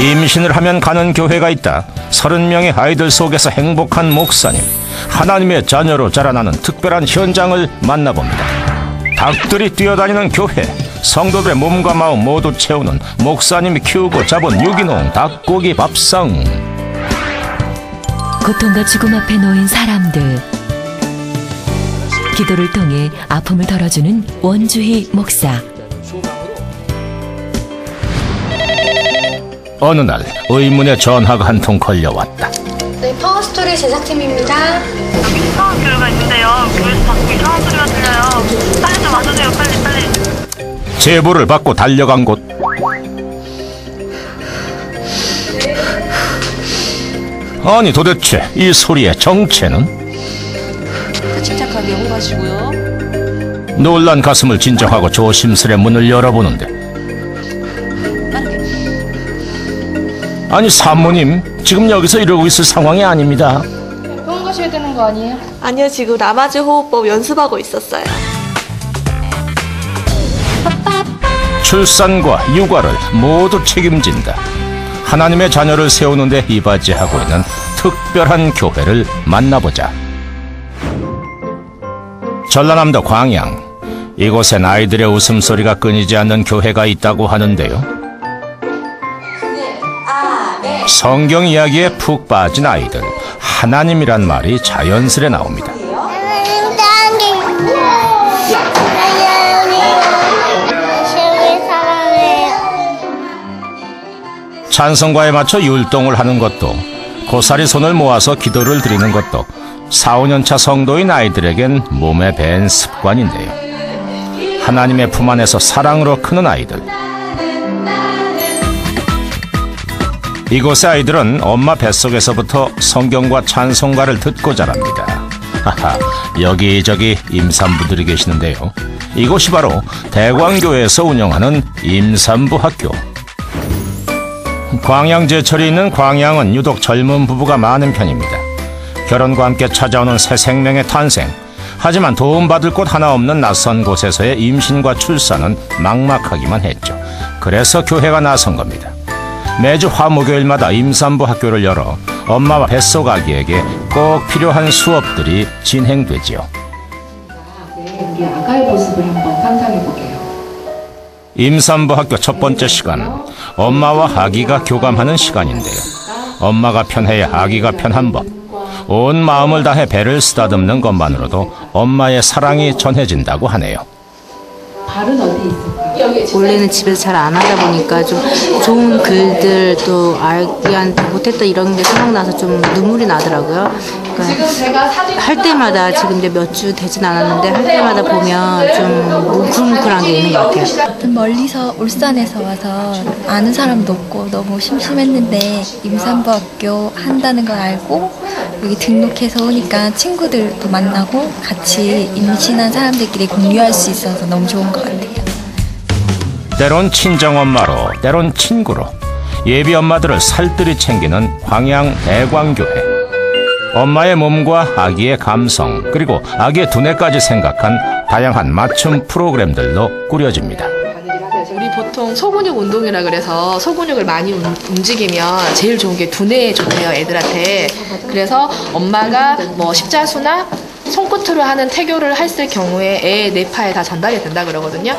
임신을 하면 가는 교회가 있다. 30명의 아이들 속에서 행복한 목사님, 하나님의 자녀로 자라나는 특별한 현장을 만나봅니다. 닭들이 뛰어다니는 교회, 성도들의 몸과 마음 모두 채우는 목사님이 키우고 잡은 유기농 닭고기 밥상. 고통과 죽음 앞에 놓인 사람들, 기도를 통해 아픔을 덜어주는 원주희 목사. 어느 날 의문의 전화가 한 통 걸려왔다. 네, 파워스토리 제작팀입니다. 여기 이상한 교회가 있는데요. 교회에서 자꾸 이상한 소리가 들려요. 빨리 좀 와주세요. 빨리. 제보를 받고 달려간 곳. 아니 도대체 이 소리의 정체는? 침착하게 호흡하시고요. 놀란 가슴을 진정하고 조심스레 문을 열어보는데, 아니 사모님, 지금 여기서 이러고 있을 상황이 아닙니다. 병원 가셔야 되는 거 아니에요? 아니요, 지금 나마즈 호흡법 연습하고 있었어요. 출산과 육아를 모두 책임진다. 하나님의 자녀를 세우는데 이바지하고 있는 특별한 교회를 만나보자. 전라남도 광양, 이곳엔 아이들의 웃음소리가 끊이지 않는 교회가 있다고 하는데요. 성경 이야기에 푹 빠진 아이들, 하나님이란 말이 자연스레 나옵니다. 찬송가에 맞춰 율동을 하는 것도, 고사리 손을 모아서 기도를 드리는 것도 4, 5년차 성도인 아이들에겐 몸에 밴 습관인데요. 하나님의 품 안에서 사랑으로 크는 아이들. 이곳의 아이들은 엄마 뱃속에서부터 성경과 찬송가를 듣고 자랍니다. 하하, 여기저기 임산부들이 계시는데요. 이곳이 바로 대광교에서 운영하는 임산부 학교. 광양제철이 있는 광양은 유독 젊은 부부가 많은 편입니다. 결혼과 함께 찾아오는 새 생명의 탄생. 하지만 도움받을 곳 하나 없는 낯선 곳에서의 임신과 출산은 막막하기만 했죠. 그래서 교회가 나선 겁니다. 매주 화목요일마다 임산부 학교를 열어 엄마와 뱃속 아기에게 꼭 필요한 수업들이 진행되지요. 우리 아가의 모습을 한번 상상해 보게요. 임산부 학교 첫 번째 시간은 엄마와 아기가 교감하는 시간인데요. 엄마가 편해야 아기가 편한 법. 온 마음을 다해 배를 쓰다듬는 것만으로도 엄마의 사랑이 전해진다고 하네요. 발은 어디 있을까요? 원래는 집에서 잘 안 하다 보니까 좀 좋은 글들 또 아기한테 못했던 이런 게 생각나서 좀 눈물이 나더라고요. 그러니까 할 때마다 지금 이제 몇 주 되진 않았는데 할 때마다 보면 좀 뭉클뭉클한 게 있는 것 같아요. 좀 멀리서 울산에서 와서 아는 사람도 없고 너무 심심했는데 임산부 학교 한다는 걸 알고 여기 등록해서 오니까 친구들도 만나고 같이 임신한 사람들끼리 공유할 수 있어서 너무 좋은 것 같아요. 때론 친정엄마로, 때론 친구로 예비 엄마들을 살뜰히 챙기는 광양 대광교회. 엄마의 몸과 아기의 감성, 그리고 아기의 두뇌까지 생각한 다양한 맞춤 프로그램들도 꾸려집니다. 우리 보통 소근육 운동이라 그래서 소근육을 많이 움직이면 제일 좋은 게 두뇌에 좋대요, 애들한테. 그래서 엄마가 뭐 십자수나 손끝으로 하는 태교를 했을 경우에 애의 뇌파에 다 전달이 된다 그러거든요.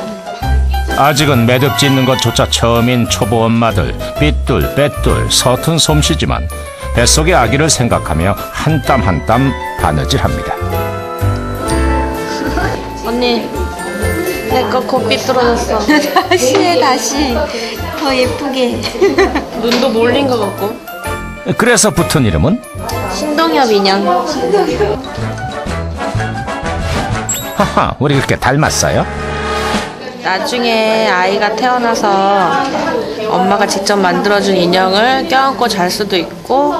아직은 매듭 짓는 것조차 처음인 초보 엄마들, 삐뚤 빼뚤 서툰 솜씨지만 뱃속의 아기를 생각하며 한 땀 한 땀 바느질합니다. 언니, 내 거 곧 삐뚤어졌어. 다시 해, 다시. 더 예쁘게. 눈도 몰린 것 같고. 그래서 붙은 이름은? 신동엽 인형. 하하, 우리 그렇게 닮았어요? 나중에 아이가 태어나서 엄마가 직접 만들어준 인형을 껴안고 잘 수도 있고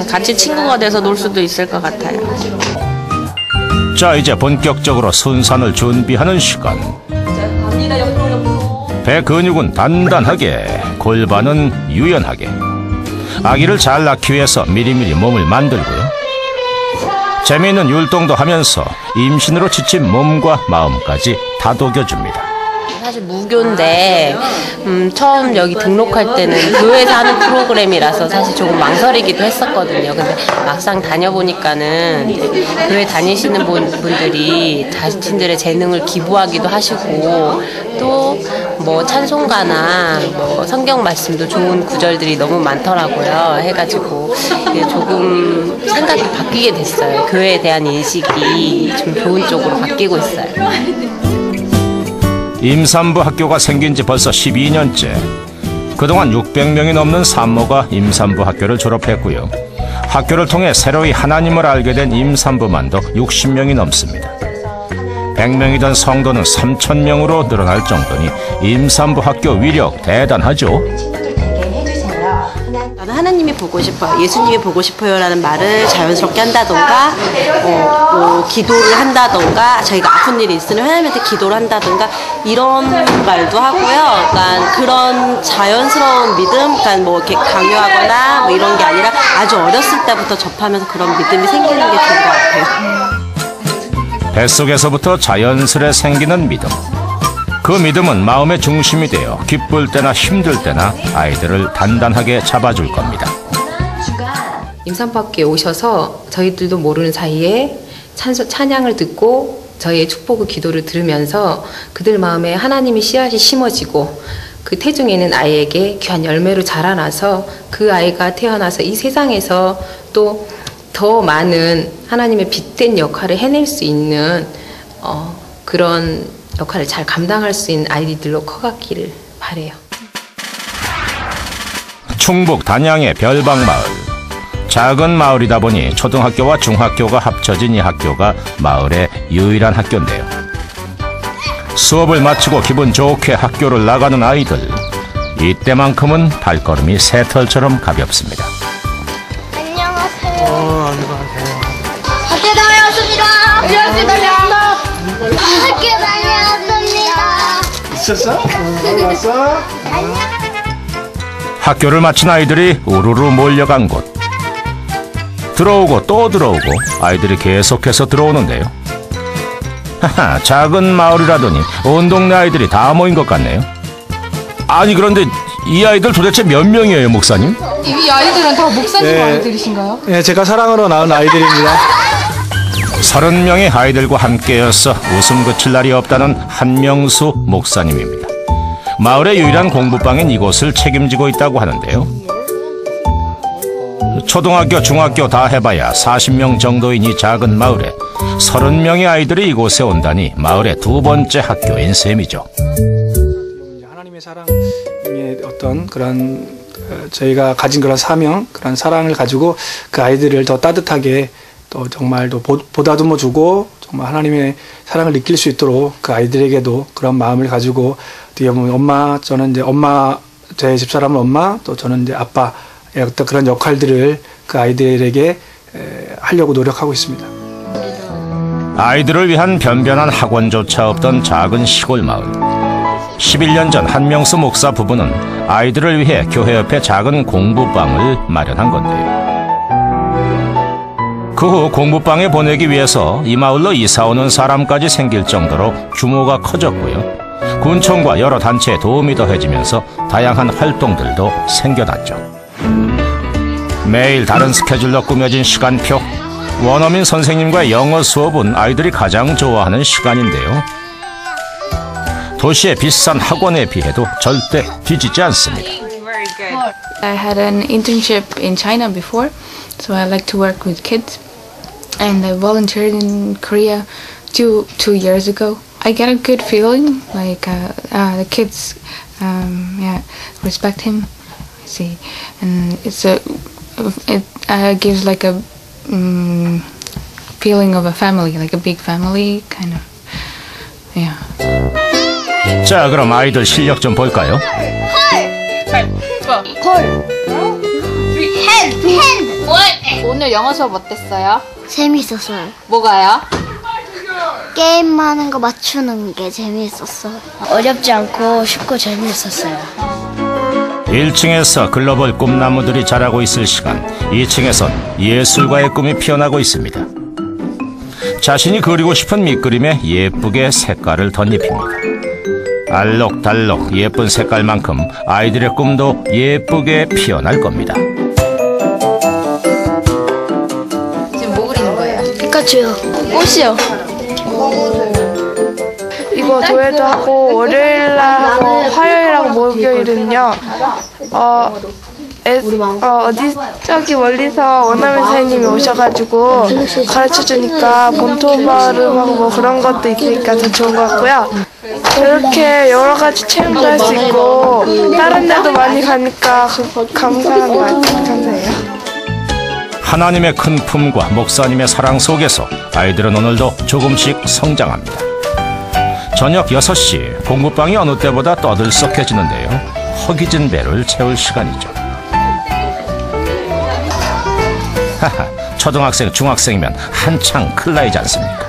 같이 친구가 돼서 놀 수도 있을 것 같아요. 자, 이제 본격적으로 순산을 준비하는 시간. 배 근육은 단단하게, 골반은 유연하게. 아기를 잘 낳기 위해서 미리미리 몸을 만들고요. 재미있는 율동도 하면서 임신으로 지친 몸과 마음까지 다독여줍니다. 사실 무교인데 처음 여기 등록할 때는 교회에서 하는 프로그램이라서 사실 조금 망설이기도 했었거든요. 근데 막상 다녀보니까는 교회 다니시는 분들이 자신들의 재능을 기부하기도 하시고 또 뭐 찬송가나 뭐 성경 말씀도 좋은 구절들이 너무 많더라고요. 해가지고 조금 생각이 바뀌게 됐어요. 교회에 대한 인식이 좀 좋은 쪽으로 바뀌고 있어요. 임산부 학교가 생긴 지 벌써 12년째. 그동안 600명이 넘는 산모가 임산부 학교를 졸업했고요. 학교를 통해 새로이 하나님을 알게 된 임산부만도 60명이 넘습니다. 100명이던 성도는 3,000명으로 늘어날 정도니 임산부 학교 위력 대단하죠. 저는 하나님이 보고 싶어요, 예수님이 보고 싶어요라는 말을 자연스럽게 한다던가 기도를 한다던가 저희가 아픈 일이 있으면 하나님한테 기도를 한다던가 이런 말도 하고요. 그러니까 그런 자연스러운 믿음, 그러니까 뭐 이렇게 강요하거나 뭐 이런 게 아니라 아주 어렸을 때부터 접하면서 그런 믿음이 생기는 게 좋은 것 같아요. 뱃속에서부터 자연스레 생기는 믿음. 그 믿음은 마음의 중심이 되어 기쁠 때나 힘들 때나 아이들을 단단하게 잡아줄 겁니다. 임산부학교에 오셔서 저희들도 모르는 사이에 찬양을 듣고 저희의 축복의 기도를 들으면서 그들 마음에 하나님의 씨앗이 심어지고 그 태중에 있는 아이에게 귀한 열매로 자라나서 그 아이가 태어나서 이 세상에서 또 더 많은 하나님의 빛된 역할을 해낼 수 있는 그런 역할을 잘 감당할 수 있는 아이들로 커가기를 바라요. 충북 단양의 별방마을. 작은 마을이다 보니 초등학교와 중학교가 합쳐진 이 학교가 마을의 유일한 학교인데요. 수업을 마치고 기분 좋게 학교를 나가는 아이들. 이때만큼은 발걸음이 새털처럼 가볍습니다. 학교 다녀왔습니다. 학교 다녀왔습니다. 학교 다녀왔습니다. 있었어? 왔어? 학교를 마친 아이들이 우르르 몰려간 곳. 들어오고 또 들어오고 아이들이 계속해서 들어오는데요. 하하, 작은 마을이라더니 온 동네 아이들이 다 모인 것 같네요. 아니 그런데 이 아이들 도대체 몇 명이에요, 목사님? 이 아이들은 다 목사님 아이들이신가요? 네, 제가 사랑으로 낳은 아이들입니다. 30명의 아이들과 함께여서 웃음 그칠 날이 없다는 한명수 목사님입니다. 마을의 유일한 공부방인 이곳을 책임지고 있다고 하는데요. 초등학교, 중학교 다 해봐야 40명 정도인 이 작은 마을에 30명의 아이들이 이곳에 온다니 마을의 두 번째 학교인 셈이죠. 하나님의 사랑의 어떤 그런 저희가 가진 그런 사명, 그런 사랑을 가지고 그 아이들을 더 따뜻하게 또 정말 또 보다듬어 주고 정말 하나님의 사랑을 느낄 수 있도록 그 아이들에게도 그런 마음을 가지고 어떻게 보면 엄마, 저는 이제 엄마, 제 집사람은 엄마, 또 저는 이제 아빠의 어떤 그런 역할들을 그 아이들에게 하려고 노력하고 있습니다. 아이들을 위한 변변한 학원조차 없던 작은 시골 마을. 11년 전 한명수 목사 부부는 아이들을 위해 교회 옆에 작은 공부방을 마련한 건데요. 그 후 공부방에 보내기 위해서 이 마을로 이사오는 사람까지 생길 정도로 규모가 커졌고요. 군청과 여러 단체의 도움이 더해지면서 다양한 활동들도 생겨났죠. 매일 다른 스케줄로 꾸며진 시간표. 원어민 선생님과의 영어 수업은 아이들이 가장 좋아하는 시간인데요. 도시의 비싼 학원에 비해도 절대 뒤지지 않습니다. I had an internship in China before, so I like to work with kids. And I volunteered in Korea two years ago. I get a good feeling, like the kids, respect him. I see, and it gives like a feeling of a family, like a big family, kind of. Yeah. 자, 그럼 아이들 실력 좀 볼까요? 오늘 영어 수업 어땠어요? 재밌었어요. 뭐가요? 게임하는 거 맞추는 게 재밌었어요. 어렵지 않고 쉽고 재밌었어요. 1층에서 글로벌 꿈나무들이 자라고 있을 시간, 2층에선 예술가의 꿈이 피어나고 있습니다. 자신이 그리고 싶은 밑그림에 예쁘게 색깔을 덧입힙니다. 알록달록 예쁜 색깔만큼 아이들의 꿈도 예쁘게 피어날 겁니다. 지금 뭐 그리는 거예요? 피카츄요. 꽃이요. 이거 도예도 하고 월요일하고 화요일하고 목요일은요. 어디 저기 멀리서 원어민 선생님이 오셔가지고 가르쳐 주니까 본토 발음하고 뭐 그런 것도 있으니까 더 좋은 것 같고요. 이렇게 여러 가지 체험도 할 수 있고 다른 데도 많이 가니까 감사한 것 같아요. 감사해요. 하나님의 큰 품과 목사님의 사랑 속에서 아이들은 오늘도 조금씩 성장합니다. 저녁 6시 공부방이 어느 때보다 떠들썩해지는데요. 허기진 배를 채울 시간이죠. 하하, 초등학생, 중학생이면 한창 클 나이지 않습니까?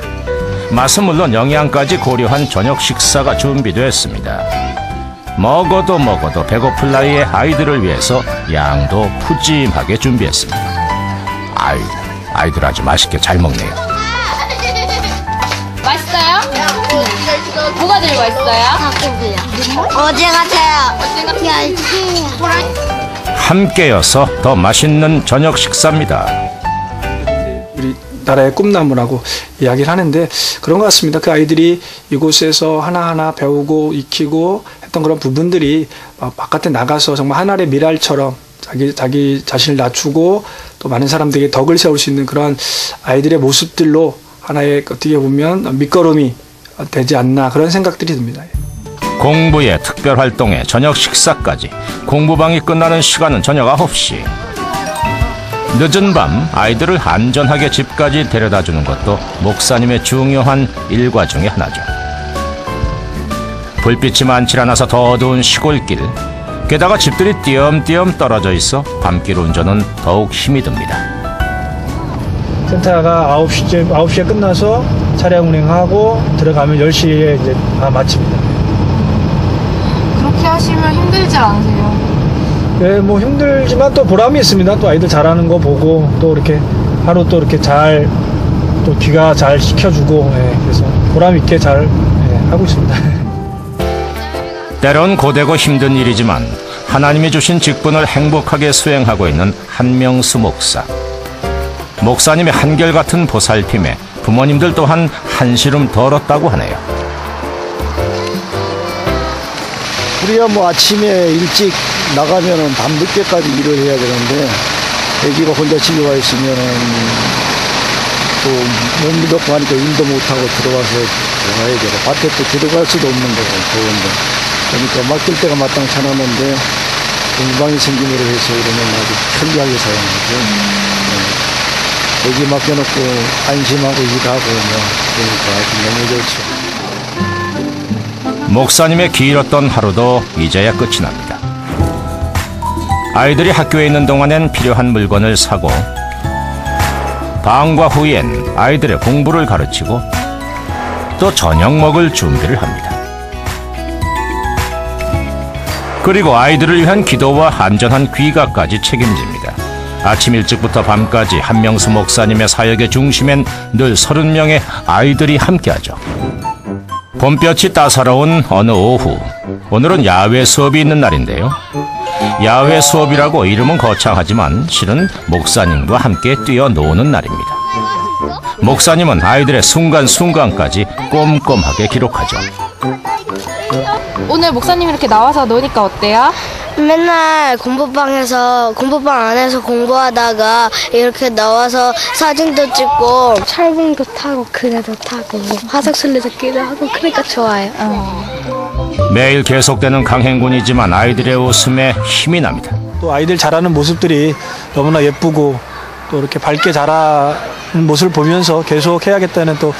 맛은 물론 영양까지 고려한 저녁 식사가 준비됐습니다. 먹어도 배고플 나이에 아이들을 위해서 양도 푸짐하게 준비했습니다. 아이들 아주 맛있게 잘 먹네요. 맛있어요? 뭐가 제일 맛있어요? 어제 같아요. 함께여서 더 맛있는 저녁 식사입니다. 우리 나라의 꿈나무라고 이야기를 하는데 그런 것 같습니다. 그 아이들이 이곳에서 하나하나 배우고 익히고 했던 그런 부분들이 바깥에 나가서 정말 하나의 미랄처럼 자기 자신을 낮추고 또 많은 사람들에게 덕을 세울 수 있는 그런 아이들의 모습들로 하나의 어떻게 보면 밑거름이 되지 않나 그런 생각들이 듭니다. 공부에 특별활동에 저녁 식사까지 공부방이 끝나는 시간은 저녁 9시. 늦은 밤 아이들을 안전하게 집까지 데려다주는 것도 목사님의 중요한 일과 중에 하나죠. 불빛이 많지 않아서 더 어두운 시골길, 게다가 집들이 띄엄띄엄 떨어져 있어 밤길 운전은 더욱 힘이 듭니다. 센터가 9시에 끝나서 차량 운행하고 들어가면 10시에 이제 다 마칩니다. 그렇게 하시면 힘들지 않으세요? 네, 뭐 힘들지만 또 보람이 있습니다. 또 아이들 잘하는 거 보고 또 이렇게 하루 또 이렇게 잘 또 귀가 잘 시켜주고 그래서 보람 있게 잘 하고 있습니다. 때론 고되고 힘든 일이지만 하나님이 주신 직분을 행복하게 수행하고 있는 한명수 목사. 목사님의 한결같은 보살핌에 부모님들 또한 한시름 덜었다고 하네요. 우리가 뭐 아침에 일찍 나가면은 밤 늦게까지 일을 해야 되는데 애기가 혼자 집에 와 있으면은 또 몸 묻었고 하니까 일도 못하고 들어와서 들어가야 되고 밭에 또 들어갈 수도 없는 거고 더운데 그러니까 맡길 때가 마땅치 않았는데 공방이 생김으로 해서 이러면 아주 편리하게 사용하죠. 애기 맡겨놓고 안심하고 일하고 그러니까 너무 좋죠. 목사님의 길었던 하루도 이제야 끝이 납니다. 아이들이 학교에 있는 동안엔 필요한 물건을 사고 방과 후엔 아이들의 공부를 가르치고 또 저녁 먹을 준비를 합니다. 그리고 아이들을 위한 기도와 안전한 귀가까지 책임집니다. 아침 일찍부터 밤까지 한명수 목사님의 사역의 중심엔 늘 30명의 아이들이 함께하죠. 봄볕이 따사로운 어느 오후, 오늘은 야외 수업이 있는 날인데요. 야외 수업이라고 이름은 거창하지만 실은 목사님과 함께 뛰어노는 날입니다. 목사님은 아이들의 순간순간까지 꼼꼼하게 기록하죠. 오늘 목사님 이렇게 나와서 노니까 어때요? 맨날 공부방 안에서 공부하다가 이렇게 나와서 사진도 찍고 철봉도 타고 그네도 타고 화석술래도 끼도 하고 그러니까 좋아요. 매일 계속되는 강행군이지만 아이들의 웃음에 힘이 납니다. 또 아이들 자라는 모습들이 너무나 예쁘고 또 이렇게 밝게 자라는 모습을 보면서 계속 해야겠다는 또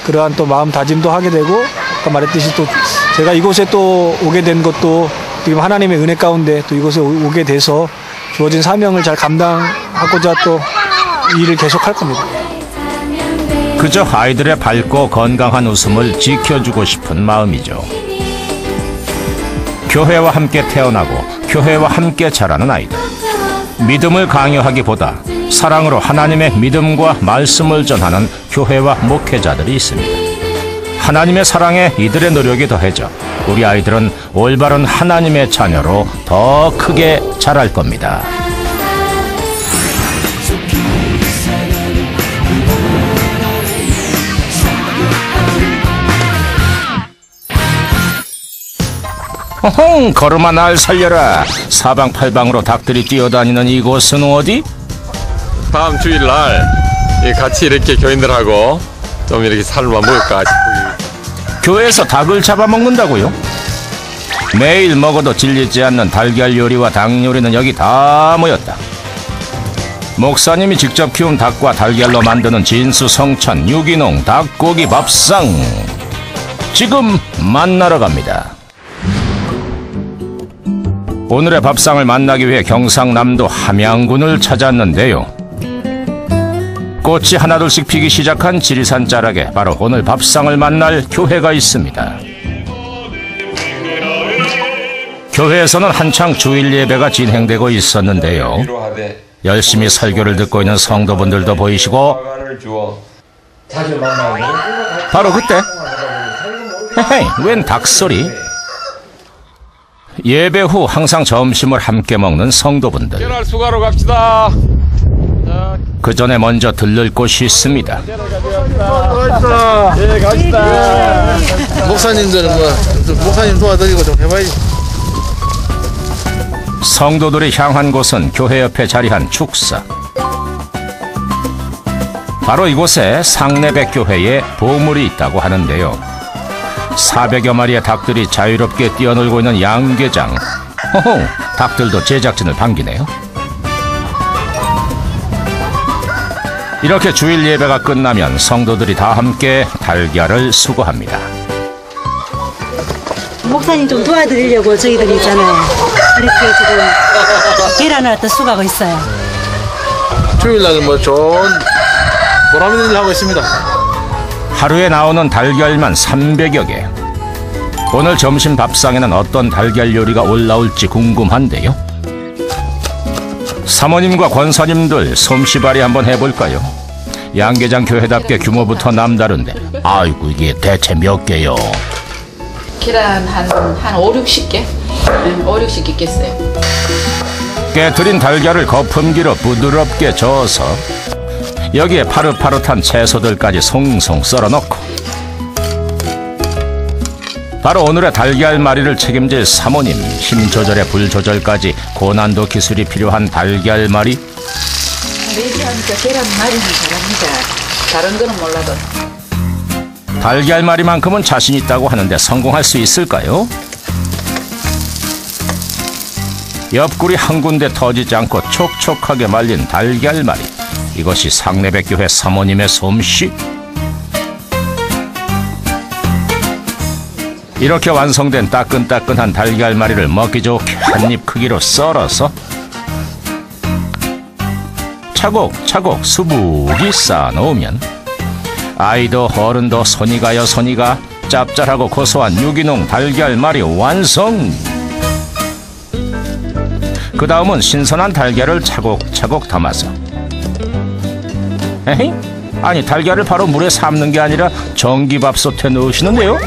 그러한 또 마음다짐도 하게 되고 아까 말했듯이 또 제가 이곳에 또 오게 된 것도 지금 하나님의 은혜 가운데 또 이곳에 오게 돼서 주어진 사명을 잘 감당하고자 또 일을 계속할 겁니다. 그저 아이들의 밝고 건강한 웃음을 지켜주고 싶은 마음이죠. 교회와 함께 태어나고 교회와 함께 자라는 아이들. 믿음을 강요하기보다 사랑으로 하나님의 믿음과 말씀을 전하는 교회와 목회자들이 있습니다. 하나님의 사랑에 이들의 노력이 더해져 우리 아이들은 올바른 하나님의 자녀로 더 크게 자랄 겁니다. 허헝, 걸음아 날 살려라. 사방팔방으로 닭들이 뛰어다니는 이곳은 어디? 다음 주일날 같이 이렇게 교인들하고 좀 이렇게 삶아 먹을까 싶어요. 교회에서 닭을 잡아먹는다고요? 매일 먹어도 질리지 않는 달걀 요리와 닭 요리는 여기 다 모였다. 목사님이 직접 키운 닭과 달걀로 만드는 진수성찬 유기농 닭고기 밥상. 지금 만나러 갑니다. 오늘의 밥상을 만나기 위해 경상남도 함양군을 찾았는데요. 꽃이 하나둘씩 피기 시작한 지리산 자락에 바로 오늘 밥상을 만날 교회가 있습니다. 교회에서는 한창 주일 예배가 진행되고 있었는데요. 열심히 설교를 듣고 있는 성도분들도 보이시고 바로 그때 헤헤, 웬 닭소리? 예배 후 항상 점심을 함께 먹는 성도분들. 깨날 수가로 갑시다. 그 전에 먼저 들를 곳이 있습니다. 예, 갑시다. 목사님들은 목사님 도와드리고 좀 해봐야지. 성도들이 향한 곳은 교회 옆에 자리한 축사. 바로 이곳에 상내백교회에 보물이 있다고 하는데요. 400여 마리의 닭들이 자유롭게 뛰어놀고 있는 양계장. 호호, 닭들도 제작진을 반기네요. 이렇게 주일 예배가 끝나면 성도들이 다 함께 달걀을 수거합니다. 목사님 좀 도와드리려고 저희들이 있잖아요. 이렇게 지금 계란을 갖다 수거하고 있어요. 주일날은 뭐 좋은 보람 있는 일 하고 있습니다. 하루에 나오는 달걀만 300여 개. 오늘 점심 밥상에는 어떤 달걀 요리가 올라올지 궁금한데요. 사모님과 권사님들 솜씨발이 한번 해볼까요? 양계장 교회답게 규모부터 남다른데 아이고 이게 대체 몇 개요? 계란 한 5, 60개? 5, 60개 있겠어요. 깨트린 달걀을 거품기로 부드럽게 저어서 여기에 파릇파릇한 채소들까지 송송 썰어넣고 바로 오늘의 달걀말이를 책임질 사모님. 힘 조절에 불 조절까지 고난도 기술이 필요한 달걀말이. 매주하니까 계란말이는 잘합니다. 다른 거는 몰라도. 달걀말이만큼은 자신 있다고 하는데 성공할 수 있을까요? 옆구리 한 군데 터지지 않고 촉촉하게 말린 달걀말이. 이것이 상내백교회 사모님의 솜씨? 이렇게 완성된 따끈따끈한 달걀말이를 먹기 좋게 한 입 크기로 썰어서 차곡차곡 수북이 쌓아놓으면 아이도 어른도 손이 가요 손이 가. 짭짤하고 고소한 유기농 달걀말이 완성! 그 다음은 신선한 달걀을 차곡차곡 담아서 에헤이? 아니 달걀을 바로 물에 삶는 게 아니라 전기밥솥에 넣으시는데요?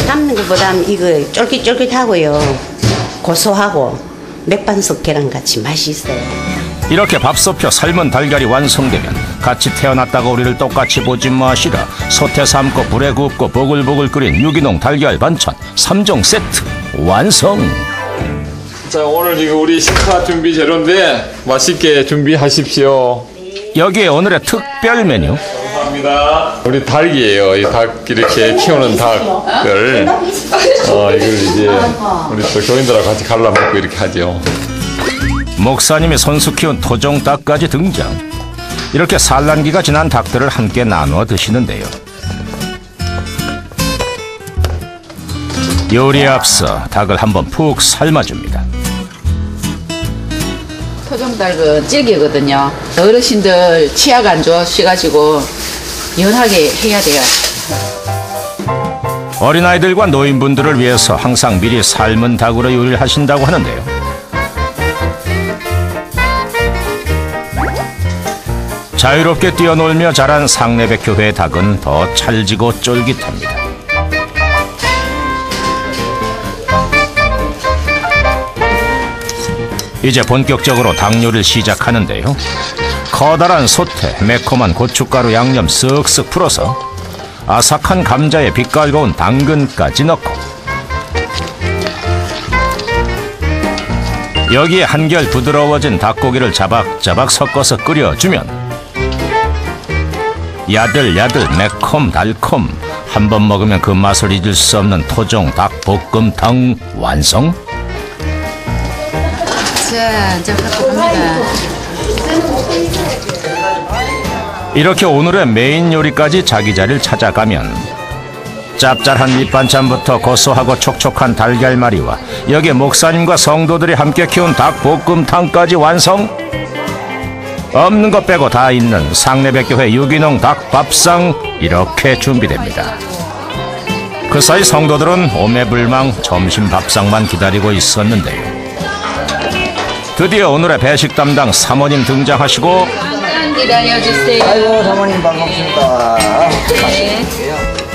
삶는 것보다는 이거 쫄깃쫄깃하고요. 고소하고 맥반석 계란같이 맛이 있어요. 이렇게 밥솥표 삶은 달걀이 완성되면 같이 태어났다고 우리를 똑같이 보지 마시라. 솥에 삶고 불에 굽고 보글보글 끓인 유기농 달걀 반찬 3종 세트 완성! 자, 오늘 이거 우리 식사 준비 재료인데 맛있게 준비하십시오. 여기에 오늘의 특별 메뉴. 감사합니다. 우리 닭이에요. 이 닭 이렇게 키우는 닭을 이걸 이제 우리 또 교인들하고 같이 갈라 먹고 이렇게 하죠. 목사님이 손수 키운 토종닭까지 등장. 이렇게 산란기가 지난 닭들을 함께 나누어 드시는데요. 요리에 앞서 닭을 한번 푹 삶아줍니다. 토종닭은 질기거든요. 어르신들 치아가 안 좋으셔가지고 연하게 해야 돼요. 어린아이들과 노인분들을 위해서 항상 미리 삶은 닭으로 요리를 하신다고 하는데요. 자유롭게 뛰어놀며 자란 상내백 교회의 닭은 더 찰지고 쫄깃합니다. 이제 본격적으로 닭 요리를 시작하는데요. 커다란 솥에 매콤한 고춧가루 양념 쓱쓱 풀어서 아삭한 감자에 빛깔고운 당근까지 넣고 여기에 한결 부드러워진 닭고기를 자박자박 섞어서 끓여주면 야들야들 매콤 달콤 한 번 먹으면 그 맛을 잊을 수 없는 토종 닭볶음탕 완성. 자, 이제 합격합니다. 이렇게 오늘의 메인 요리까지 자기 자리를 찾아가면 짭짤한 밑반찬부터 고소하고 촉촉한 달걀말이와 여기에 목사님과 성도들이 함께 키운 닭볶음탕까지 완성. 없는 것 빼고 다 있는 상내백교회 유기농 닭밥상 이렇게 준비됩니다. 그 사이 성도들은 오매불망 점심 밥상만 기다리고 있었는데요. 드디어 오늘의 배식 담당 사모님 등장하시고 기다려주세요. 아이고 사모님 반갑습니다. 네.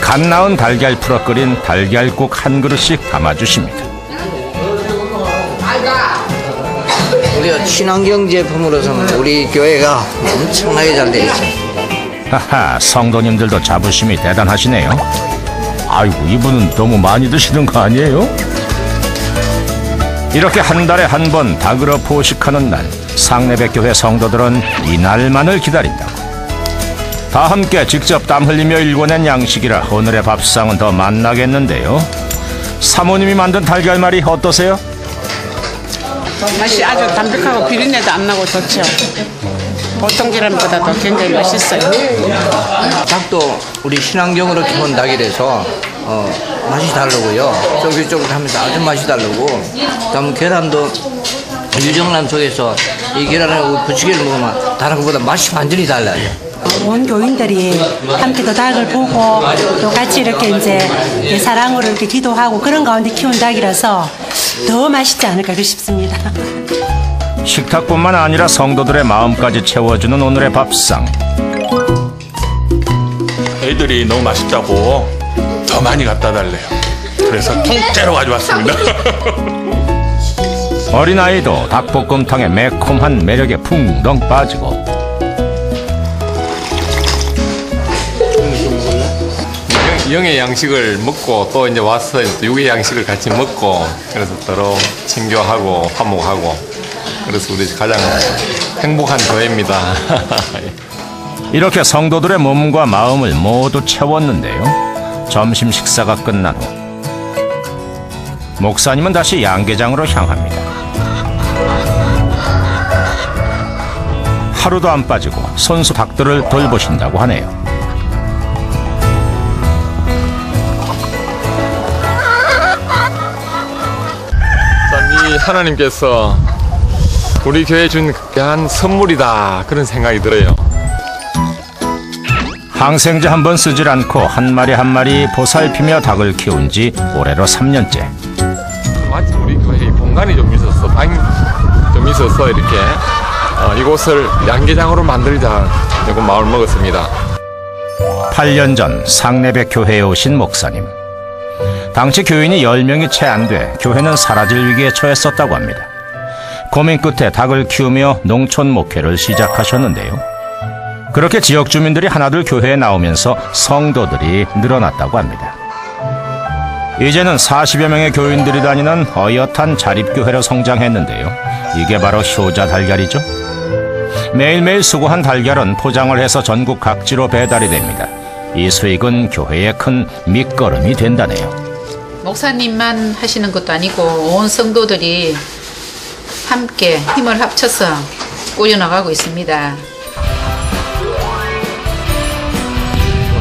갓 나은 달걀 풀어 끓인 달걀국 한 그릇씩 담아주십니다. 우리가 친환경 제품으로서는 우리 교회가 엄청나게 잘 돼 있어요. 하하, 성도님들도 자부심이 대단하시네요. 아이고, 이분은 너무 많이 드시는 거 아니에요? 이렇게 한 달에 한 번 닭으로 포식하는 날, 상내백교회 성도들은 이날만을 기다린다고. 다 함께 직접 땀 흘리며 일궈낸 양식이라 오늘의 밥상은 더 맛나겠는데요. 사모님이 만든 달걀말이 어떠세요? 맛이 아주 담백하고 비린내도 안 나고 좋죠. 보통 계란보다도 굉장히 맛있어요. 닭도 우리 친환경으로 키운 닭이라서 맛이 다르고요. 쫄깃쫄깃하면서 아주 맛이 다르고, 그다음 계란도 유정란 속에서 이 계란을 부치기를 먹으면 다른 것보다 맛이 완전히 달라요. 온 교인들이 함께 또 닭을 보고 또 같이 이렇게 이제 사랑으로 이렇게 기도하고 그런 가운데 키운 닭이라서 더 맛있지 않을까 싶습니다. 식탁뿐만 아니라 성도들의 마음까지 채워주는 오늘의 밥상. 애들이 너무 맛있다고 더 많이 갖다 달래요. 그래서 통째로 가져왔습니다. 어린아이도 닭볶음탕의 매콤한 매력에 풍덩 빠지고 영의 양식을 먹고 또 이제 와서 육의 양식을 같이 먹고 그래서 서로 친교하고 화목하고 그래서 우리 가장 행복한 교회입니다. 이렇게 성도들의 몸과 마음을 모두 채웠는데요. 점심 식사가 끝난 후 목사님은 다시 양계장으로 향합니다. 하루도 안 빠지고 손수 닭들을 돌보신다고 하네요. 이 하나님께서 우리 교회에 준 귀한 선물이다 그런 생각이 들어요. 항생제 한 번 쓰질 않고 한 마리 한 마리 보살피며 닭을 키운 지 올해로 3년째. 마침 우리 교회에 공간이 좀 있어서 방이 좀 있어서 이렇게 이곳을 양계장으로 만들자고 마음을 먹었습니다. 8년 전 상내백 교회에 오신 목사님. 당시 교인이 10명이 채 안 돼 교회는 사라질 위기에 처했었다고 합니다. 고민 끝에 닭을 키우며 농촌 목회를 시작하셨는데요. 그렇게 지역 주민들이 하나둘 교회에 나오면서 성도들이 늘어났다고 합니다. 이제는 40여 명의 교인들이 다니는 어엿한 자립교회로 성장했는데요. 이게 바로 효자 달걀이죠. 매일매일 수고한 달걀은 포장을 해서 전국 각지로 배달이 됩니다. 이 수익은 교회의 큰 밑거름이 된다네요. 목사님만 하시는 것도 아니고 온 성도들이 함께 힘을 합쳐서 꾸려나가고 있습니다.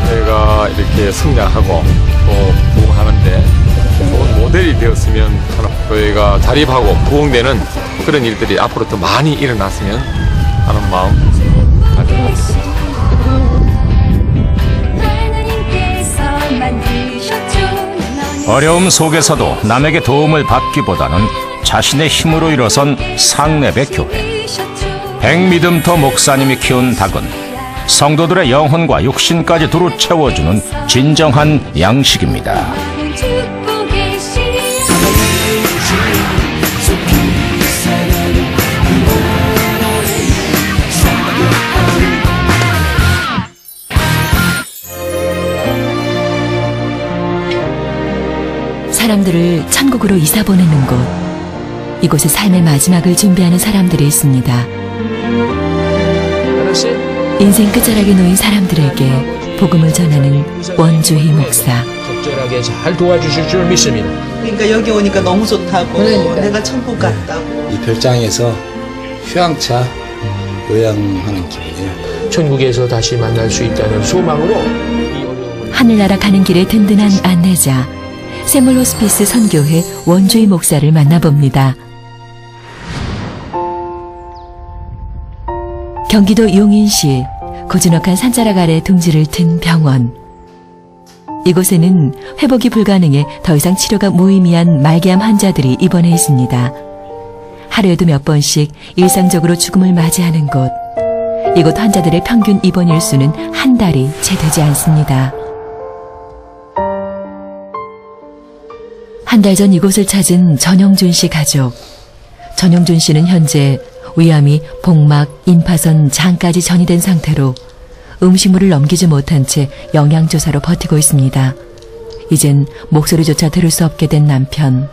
교회가 이렇게 성장하고 또 부흥하는데 좋은 모델이 되었으면 교회가 자립하고 부흥되는 그런 일들이 앞으로 더 많이 일어났으면 하는 마음 가지고 있습니다. 어려움 속에서도 남에게 도움을 받기보다는 자신의 힘으로 일어선 상내백 교회. 백미듬터 목사님이 키운 닭은 성도들의 영혼과 육신까지 두루 채워주는 진정한 양식입니다. 사람들을 천국으로 이사 보내는 곳. 이곳에 삶의 마지막을 준비하는 사람들이 있습니다. 인생 끝자락에 놓인 사람들에게 복음을 전하는 원주희 목사. 적절하게 잘 도와주실 줄 믿습니다. 그러니까 여기 오니까 너무 좋다고. 내가 천국 갔다고. 이 별장에서 휴양차 요양하는 기분이에요. 천국에서 다시 만날 수 있다는 소망으로 하늘나라 가는 길에 든든한 안내자 샘물 호스피스 선교회 원주희 목사를 만나봅니다. 경기도 용인시 고즈넉한 산자락 아래 둥지를 튼 병원. 이곳에는 회복이 불가능해 더 이상 치료가 무의미한 말기암 환자들이 입원해 있습니다. 하루에도 몇 번씩 일상적으로 죽음을 맞이하는 곳. 이곳 환자들의 평균 입원 일수는 한 달이 채 되지 않습니다. 한 달 전 이곳을 찾은 전영준 씨 가족. 전영준 씨는 현재 위암이 복막, 임파선, 장까지 전이된 상태로 음식물을 넘기지 못한 채 영양조사로 버티고 있습니다. 이젠 목소리조차 들을 수 없게 된 남편.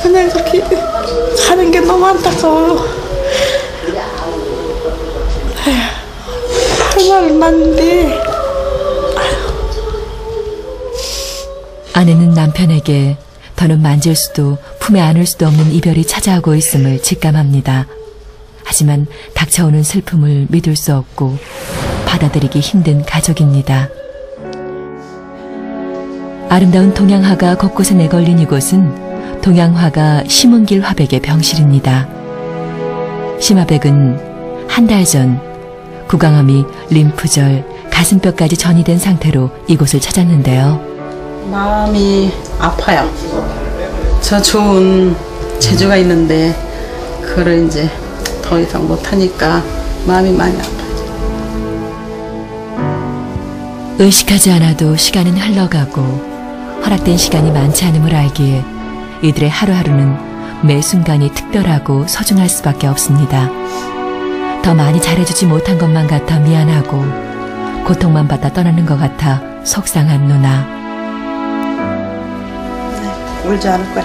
그냥 이렇게 가는 게 너무 안타까워요. 할 말은 많은데. 아내는 남편에게 더는 만질 수도 품에 안을 수도 없는 이별이 찾아오고 있음을 직감합니다. 하지만 닥쳐오는 슬픔을 믿을 수 없고 받아들이기 힘든 가족입니다. 아름다운 동양화가 곳곳에 내걸린 이곳은 동양화가 심은길 화백의 병실입니다. 심화백은 한 달 전 구강암이 림프절, 가슴뼈까지 전이된 상태로 이곳을 찾았는데요. 마음이 아파요. 저 좋은 재주가 있는데 그걸 이제 더 이상 못하니까 마음이 많이 아파요. 의식하지 않아도 시간은 흘러가고 허락된 시간이 많지 않음을 알기에 이들의 하루하루는 매 순간이 특별하고 소중할 수밖에 없습니다. 더 많이 잘해주지 못한 것만 같아 미안하고 고통만 받아 떠나는 것 같아 속상한 누나. 울지 않을 거야.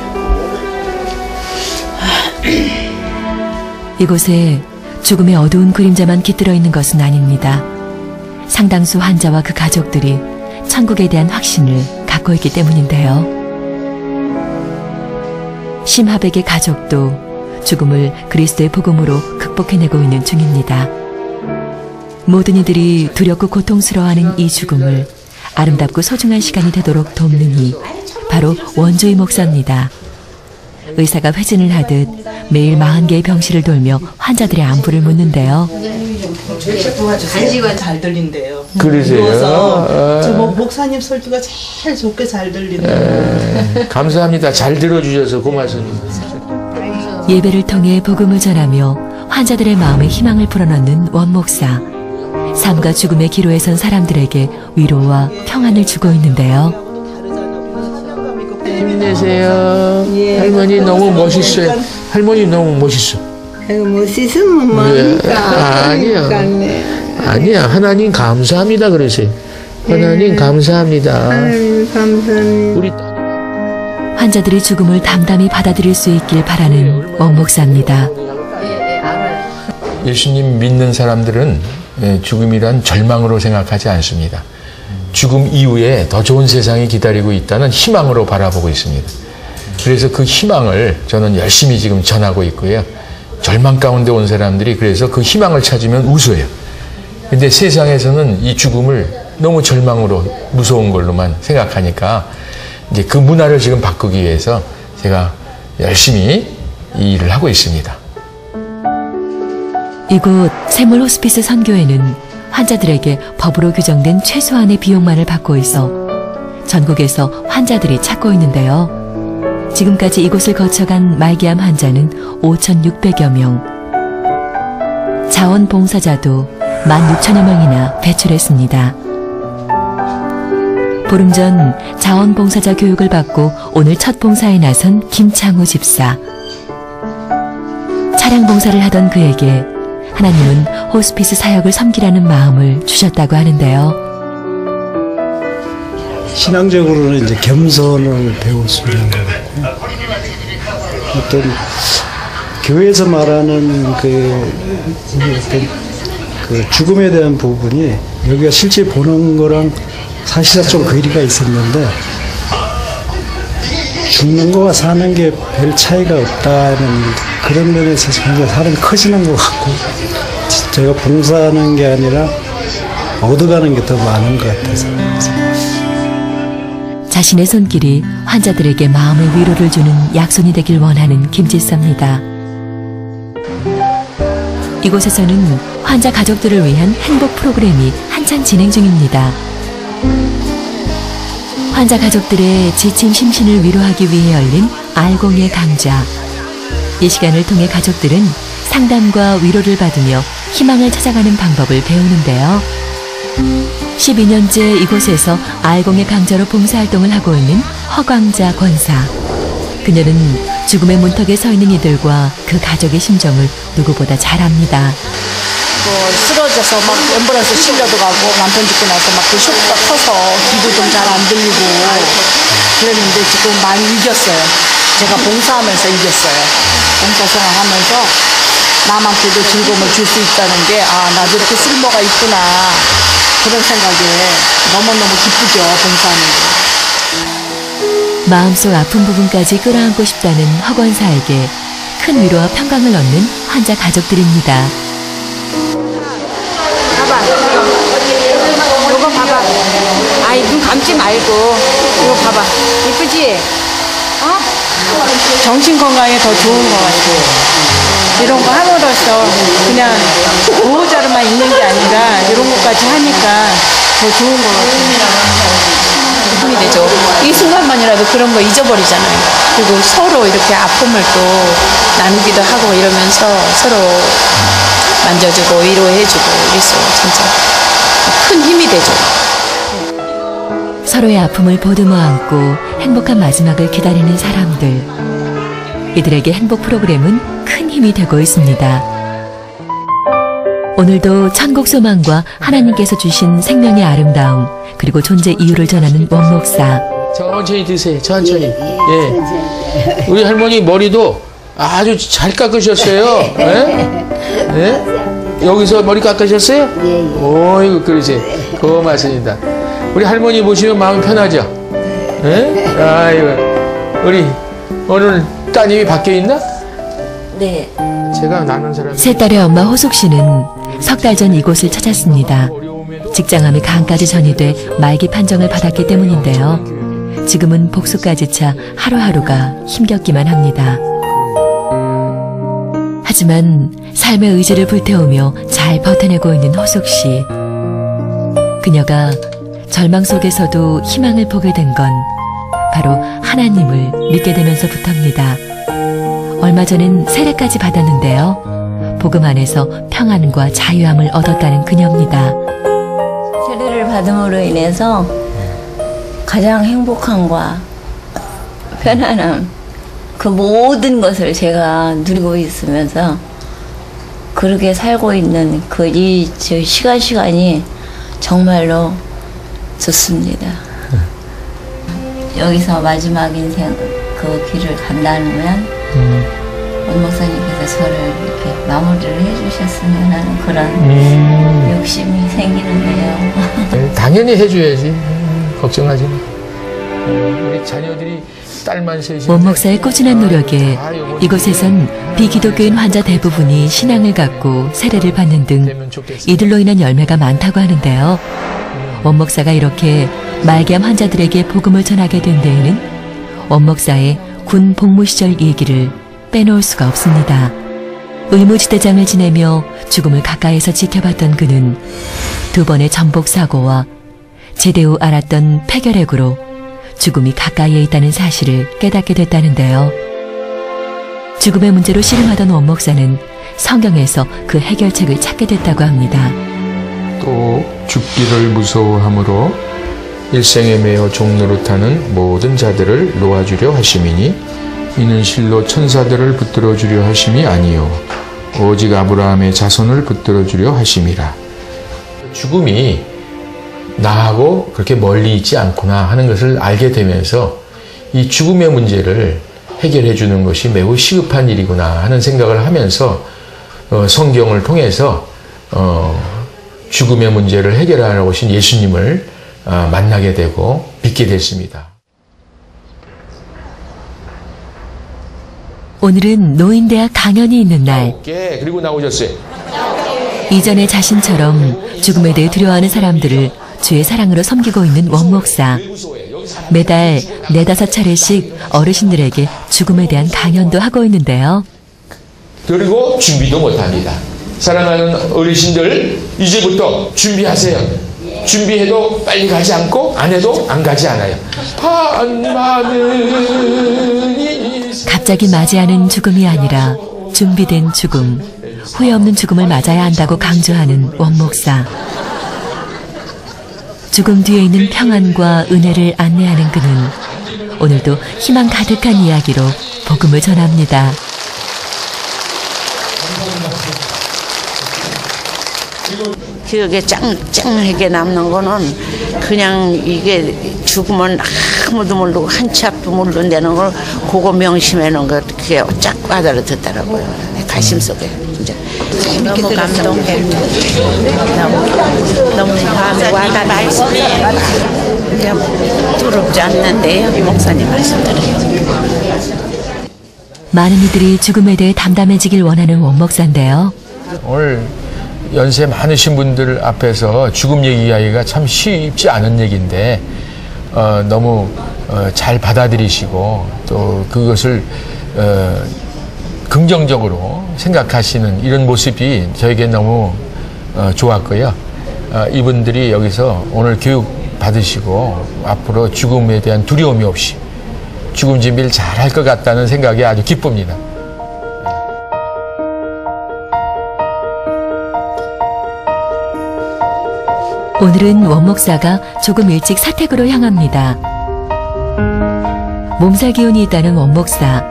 이곳에 죽음의 어두운 그림자만 깃들어 있는 것은 아닙니다. 상당수 환자와 그 가족들이 천국에 대한 확신을 갖고 있기 때문인데요. 심하백의 가족도 죽음을 그리스도의 복음으로 극복해내고 있는 중입니다. 모든 이들이 두렵고 고통스러워하는 이 죽음을 아름답고 소중한 시간이 되도록 돕는 이 바로 원주희 목사입니다. 의사가 회진을 하듯 매일 40개의 병실을 돌며 환자들의 안부를 묻는데요. 간지가 잘 들린대요. 그러세요? 저 목사님 설교가 제일 좋게 잘 들리네요. 감사합니다. 잘 들어주셔서 고맙습니다. 예배를 통해 복음을 전하며 환자들의 마음에 희망을 불어넣는 원 목사. 삶과 죽음의 기로에 선 사람들에게 위로와 평안을 주고 있는데요. 힘내세요. 할머니 너무 멋있어요. 할머니 너무 멋있어. 멋있으면 뭐합니까? 아니야. 하나님 감사합니다. 그러세요. 하나님 감사합니다. 하나님 감사합니다. 우리 환자들이 죽음을 담담히 받아들일 수 있길 바라는 원 목사입니다. 예수님 믿는 사람들은 죽음이란 절망으로 생각하지 않습니다. 죽음 이후에 더 좋은 세상이 기다리고 있다는 희망으로 바라보고 있습니다. 그래서 그 희망을 저는 열심히 지금 전하고 있고요. 절망 가운데 온 사람들이 그래서 그 희망을 찾으면 웃어요. 근데 세상에서는 이 죽음을 너무 절망으로 무서운 걸로만 생각하니까 이제 그 문화를 지금 바꾸기 위해서 제가 열심히 이 일을 하고 있습니다. 이곳 샘물 호스피스 선교회는 환자들에게 법으로 규정된 최소한의 비용만을 받고 있어 전국에서 환자들이 찾고 있는데요. 지금까지 이곳을 거쳐간 말기암 환자는 5,600여 명. 자원봉사자도 16,000여 명이나 배출했습니다. 보름 전 자원봉사자 교육을 받고 오늘 첫 봉사에 나선 김창우 집사. 차량 봉사를 하던 그에게 하나님은 호스피스 사역을 섬기라는 마음을 주셨다고 하는데요. 신앙적으로는 이제 겸손을 배울 수 있는 것 같고요. 어떤 교회에서 말하는 그 죽음에 대한 부분이 여기가 실제 보는 거랑 사실상 좀 거리가 있었는데 죽는 거와 사는 게 별 차이가 없다는 그런 면에서 굉장히 사람이 커지는 것 같고 제가 봉사하는 게 아니라 얻어가는 게 더 많은 것 같아서 자신의 손길이 환자들에게 마음의 위로를 주는 약손이 되길 원하는 김집사입니다. 이곳에서는 환자 가족들을 위한 행복 프로그램이 한창 진행 중입니다. 환자 가족들의 지친 심신을 위로하기 위해 열린 알공의 강좌. 이 시간을 통해 가족들은 상담과 위로를 받으며 희망을 찾아가는 방법을 배우는데요. 12년째 이곳에서 알공의 강좌로 봉사활동을 하고 있는 허광자 권사. 그녀는 죽음의 문턱에 서 있는 이들과 그 가족의 심정을 누구보다 잘 압니다. 쓰러져서 막 앰뷸런스 실려도 가고 남편 죽고 나서 막 그 쇼크가 커서 귀도 좀 잘 안 들리고 그랬는데 지금 많이 이겼어요. 제가 봉사하면서 이겼어요. 봉사 생활하면서 남한테도 즐거움을 줄 수 있다는 게 나도 이렇게 쓸모가 있구나 그런 생각에 너무너무 기쁘죠. 봉사하는 게. 마음속 아픈 부분까지 끌어안고 싶다는 허권사에게 큰 위로와 평강을 얻는 환자 가족들입니다. 봐봐. 이거 봐봐. 아이 눈 감지 말고 이거 봐봐. 이쁘지? 정신 건강에 더 좋은 것 같아. 이런 거 함으로써 그냥 보호자로만 있는 게 아니라 이런 것까지 하니까 더 좋은 것 같아요. 힘이 되죠. 이 순간만이라도 그런 거 잊어버리잖아요. 그리고 서로 이렇게 아픔을 또 나누기도 하고 이러면서 서로 만져주고 위로해주고 이래서 진짜 큰 힘이 되죠. 서로의 아픔을 보듬어 안고 행복한 마지막을 기다리는 사람들. 이들에게 행복 프로그램은 큰 힘이 되고 있습니다. 오늘도 천국 소망과 하나님께서 주신 생명의 아름다움 그리고 존재 이유를 전하는 원목사. 천천히 드세요. 천천히. 예. 우리 할머니 머리도 아주 잘 깎으셨어요. 예? 예? 여기서 머리 깎으셨어요? 예. 오이고 그러지. 고맙습니다. 우리 할머니 보시면 마음 편하죠? 예? 아이고. 우리 오늘 따님이 밖에 있나? 네. 제가 나는 사람. 세 딸의 엄마 호숙 씨는 석 달 전 이곳을 찾았습니다. 직장암이 간까지 전이돼 말기 판정을 받았기 때문인데요. 지금은 복수까지 차 하루하루가 힘겹기만 합니다. 하지만 삶의 의지를 불태우며 잘 버텨내고 있는 호숙 씨. 그녀가 절망 속에서도 희망을 보게 된 건 바로 하나님을 믿게 되면서부터입니다. 얼마 전엔 세례까지 받았는데요. 복음 안에서 평안과 자유함을 얻었다는 그녀입니다. 세례를 받음으로 인해서 가장 행복함과 편안함, 그 모든 것을 제가 누리고 있으면서 그렇게 살고 있는 이 시간이 정말로 좋습니다. 여기서 마지막 인생 그 길을 간다면 원 목사님께서 저를 이렇게 마무리를 해주셨으면 하는 그런 욕심이 생기는데요. 당연히 해줘야지. 걱정하지 마. 우리 자녀들이 딸만 셋이. 원 목사의 꾸준한 노력에 이곳에선 비기독교인 환자 대부분이 신앙을 갖고 세례를 받는 등 이들로 인한 열매가 많다고 하는데요. 원 목사가 이렇게 말기암 환자들에게 복음을 전하게 된 데에는 원 목사의 군 복무 시절 얘기를 빼놓을 수가 없습니다. 의무지대장을 지내며 죽음을 가까이서 지켜봤던 그는 2번의 전복 사고와 제대 후 알았던 폐결핵으로 죽음이 가까이에 있다는 사실을 깨닫게 됐다는데요. 죽음의 문제로 씨름하던 원 목사는 성경에서 그 해결책을 찾게 됐다고 합니다. 또 죽기를 무서워함으로 일생에 매어 종노릇하는 모든 자들을 놓아주려 하심이니 이는 실로 천사들을 붙들어 주려 하심이 아니요 오직 아브라함의 자손을 붙들어 주려 하심이라. 죽음이 나하고 그렇게 멀리 있지 않구나 하는 것을 알게 되면서 이 죽음의 문제를 해결해 주는 것이 매우 시급한 일이구나 하는 생각을 하면서 성경을 통해서 죽음의 문제를 해결하러 오신 예수님을 만나게 되고 믿게 됐습니다. 오늘은 노인대학 강연이 있는 날. 그리고 나오셨어요. 이전에 자신처럼 죽음에 대해 두려워하는 사람들을 주의 사랑으로 섬기고 있는 원 목사. 매달 4-5차례씩 어르신들에게 죽음에 대한 강연도 하고 있는데요. 그리고 준비도 못합니다. 사랑하는 어르신들, 이제부터 준비하세요. 준비해도 빨리 가지 않고 안 해도 안 가지 않아요. 갑자기 맞이하는 죽음이 아니라 준비된 죽음, 후회 없는 죽음을 맞아야 한다고 강조하는 원 목사. 죽음 뒤에 있는 평안과 은혜를 안내하는 그는 오늘도 희망 가득한 이야기로 복음을 전합니다. 기억에 짱짱하게 남는 거는 그냥 이게 죽으면 아무도 모르고 한 치 앞도 모른다는 걸 그거 명심해 놓은 거 그게 쫙 와닿았더라고요. 가심 속에 진짜 너무 감동해. 너무 마음에 와닿았어요. 두렵지 않는데요. 목사님 말씀대로. 많은 이들이 죽음에 대해 담담해지길 원하는 원 목사인데요. 오늘 연세 많으신 분들 앞에서 죽음 얘기하기가 참 쉽지 않은 얘기인데 너무 잘 받아들이시고 또 그것을 긍정적으로 생각하시는 이런 모습이 저에게 너무 좋았고요. 이분들이 여기서 오늘 교육 받으시고 앞으로 죽음에 대한 두려움이 없이 죽음 준비를 잘 할 것 같다는 생각이 아주 기쁩니다. 오늘은 원 목사가 조금 일찍 사택으로 향합니다. 몸살 기운이 있다는 원 목사.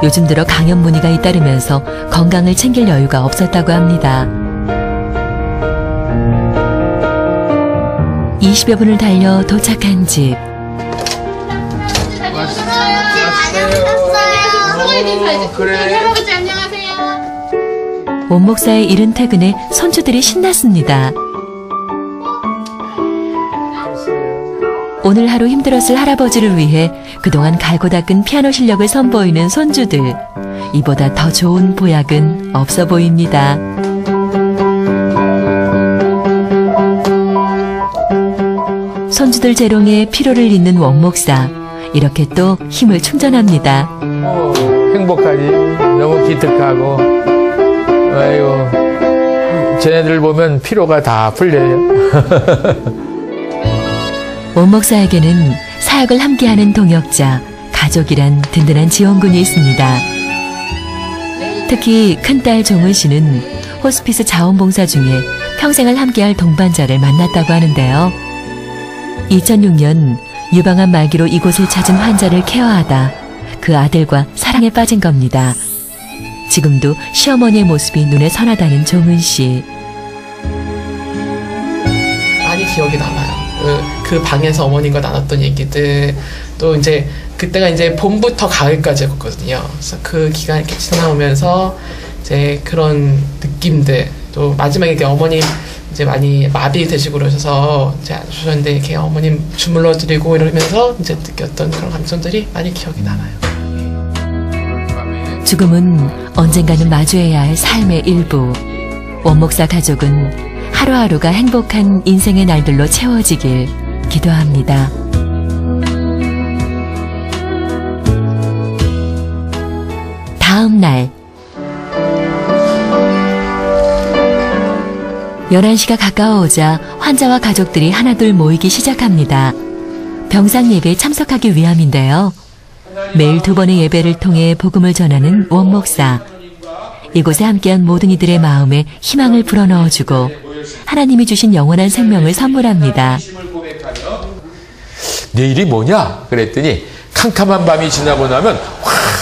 요즘 들어 강연 문의가 잇따르면서 건강을 챙길 여유가 없었다고 합니다. 20여 분을 달려 도착한 집. 원 목사의 이른 퇴근에 손주들이 신났습니다. 오늘 하루 힘들었을 할아버지를 위해 그동안 갈고 닦은 피아노 실력을 선보이는 손주들. 이보다 더 좋은 보약은 없어 보입니다. 손주들 재롱에 피로를 잇는 원 목사. 이렇게 또 힘을 충전합니다. 행복하지. 너무 기특하고. 아이고. 쟤네들 보면 피로가 다 풀려요. 원 목사에게는 사역을 함께하는 동역자, 가족이란 든든한 지원군이 있습니다. 특히 큰딸 종은 씨는 호스피스 자원봉사 중에 평생을 함께할 동반자를 만났다고 하는데요. 2006년 유방암 말기로 이곳을 찾은 환자를 케어하다 그 아들과 사랑에 빠진 겁니다. 지금도 시어머니의 모습이 눈에 선하다는 종은 씨. 많이 기억이 남아요. 그 방에서 어머님과 나눴던 얘기들, 또 이제 그때가 이제 봄부터 가을까지였거든요. 그래서 그 기간이 이렇게 지나오면서 이제 그런 느낌들, 또 마지막에 이렇게 어머님 이제 많이 마비되시고 그러셔서 이제 주셨는데 이렇게 어머님 주물러 드리고 이러면서 이제 느꼈던 그런 감정들이 많이 기억이 남아요. 죽음은 언젠가는 마주해야 할 삶의 일부. 원 목사 가족은 하루하루가 행복한 인생의 날들로 채워지길 기도합니다. 다음 날 11시가 가까워오자 환자와 가족들이 하나둘 모이기 시작합니다. 병상 예배에 참석하기 위함인데요. 매일 2번의 예배를 통해 복음을 전하는 원 목사. 이곳에 함께한 모든 이들의 마음에 희망을 불어넣어주고 하나님이 주신 영원한 생명을 선물합니다. 내일이 뭐냐? 그랬더니 캄캄한 밤이 지나고 나면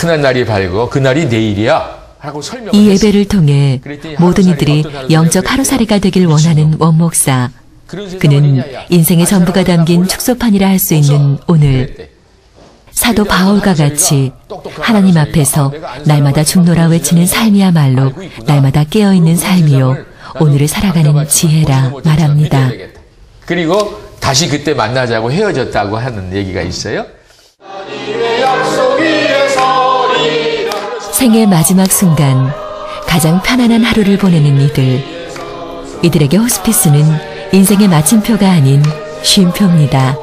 환한 날이 밝고 그날이 내일이야 하고 설명을 이 예배를 통해 모든 이들이 영적 하루살이가 되길 원하는 원목사. 그는 인생의 전부가 담긴 축소판이라 할 수 있는 오늘 사도 바울과 같이 하나님 앞에서 날마다 죽노라 외치는 삶이야말로 날마다 깨어있는 삶이요 오늘을 살아가는 지혜라 말합니다. 그리고 다시 그때 만나자고 헤어졌다고 하는 얘기가 있어요. 생의 마지막 순간 가장 편안한 하루를 보내는 이들에게 호스피스는 인생의 마침표가 아닌 쉼표입니다.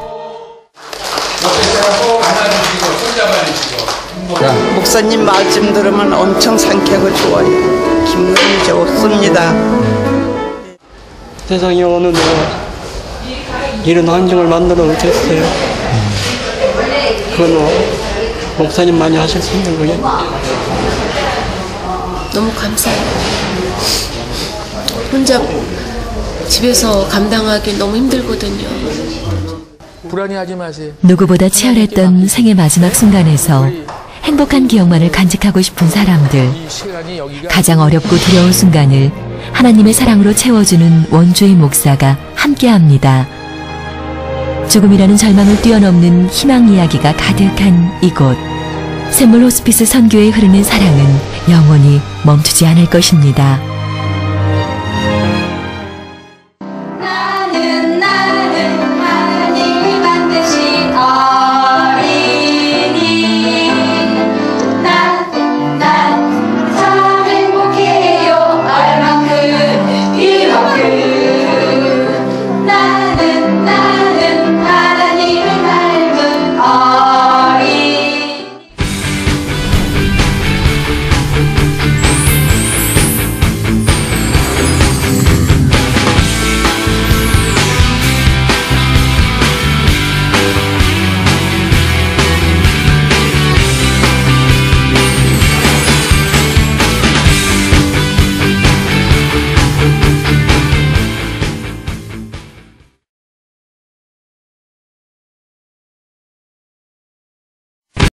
목사님 말씀 들으면 엄청 상쾌하고 좋아요. 기분이 좋습니다. 세상에 어느 누가 이런 환경을 만들어 놓겠어요. 그건 목사님 많이 하실 수 있는 거예요. 너무 감사해요. 혼자 집에서 감당하기 너무 힘들거든요. 불안해하지 마세요. 누구보다 치열했던 생의 마지막 순간에서 행복한 기억만을 간직하고 싶은 사람들. 가장 어렵고 두려운 순간을 하나님의 사랑으로 채워주는 원주의 목사가 함께합니다. 죽음이라는 절망을 뛰어넘는 희망 이야기가 가득한 이곳. 샘물 호스피스 선교에 흐르는 사랑은 영원히 멈추지 않을 것입니다.